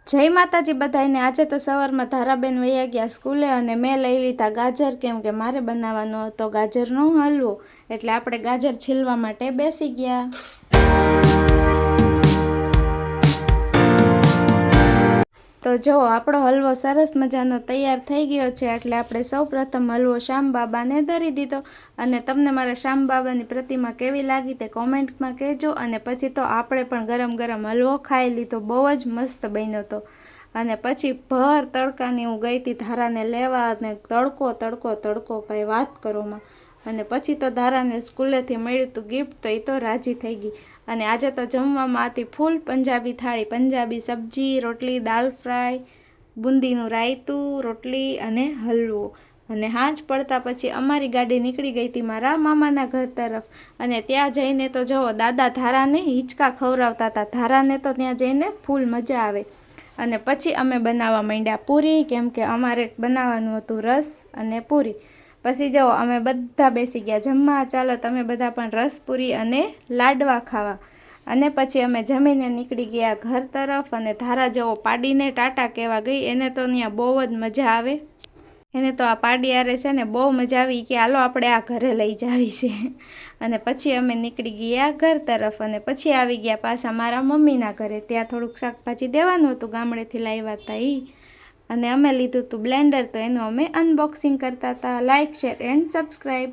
જય માતાજી બધાને। આજે તો સવારમાં ધારાબેન વૈયા ગયા સ્કૂલે અને મેં લઈ લીધા ગાજર, કેમ કે મારે બનાવવાનો હતો ગાજરનો હલવો, એટલે આપણે ગાજર છીલવા માટે બેસી ગયા। તો જો આપણો હલવો સરસ મજાનો તૈયાર થઈ ગયો છે, એટલે આપણે સૌપ્રથમ હલવો શ્યામ બાબાને ધરી દીધો। અને તમને મારા શ્યામ બાબાની પ્રતિમા કેવી લાગી તે કોમેન્ટમાં કહેજો। અને પછી તો આપણે પણ ગરમ ગરમ હલવો ખાઈ લીધો, બહુ જ મસ્ત બન્યો હતો। અને પછી ભર તડકાની હું ગઈ હતી ધારાને લેવા, અને તડકો તડકો તડકો કંઈ વાત કરોમાં। અને પછી તો ધારાને સ્કૂલેથી મળ્યું હતું ગિફ્ટ, તો એ તો રાજી થઈ ગઈ। અને આજે તો જમવામાં હતી ફૂલ પંજાબી થાળી, પંજાબી સબ્જી, રોટલી, દાળ ફ્રાય, બુંદીનું રાયતું, રોટલી અને હલવો। અને હાંજ પડતા પછી અમારી ગાડી નીકળી ગઈ હતી મારા મામાના ઘર તરફ। અને ત્યાં જઈને તો જુઓ, દાદા ધારાને હિંચકા ખવડાવતા હતા। ધારાને તો ત્યાં જઈને ફૂલ મજા આવે। અને પછી અમે બનાવવા માંડ્યા પૂરી, કેમ કે અમારે બનાવવાનું હતું રસ અને પૂરી। પછી જાઓ અમે બધા બેસી ગયા જમવા, ચાલો તમે બધા પણ રસપૂરી અને લાડવા ખાવા। અને પછી અમે જમીને નીકળી ગયા ઘર તરફ। અને ધારા જેવો પાડીને ટાટા કહેવા ગઈ, એને તો ત્યાં બહુ જ મજા આવે। એને તો આ પાડી આરે છે ને બહુ મજા આવી કે હાલો આપણે આ ઘરે લઈ જાવી છે। અને પછી અમે નીકળી ગયા ઘર તરફ। અને પછી આવી ગયા પાછા મારા મમ્મીના ઘરે, ત્યાં થોડુંક શાકભાજી દેવાનું હતું, ગામડેથી લાવ્યા હતા એ। અને અમે લીધું હતું બ્લેન્ડર, તો એનું અમે અનબોક્સિંગ કરતા હતા। Like, share and subscribe.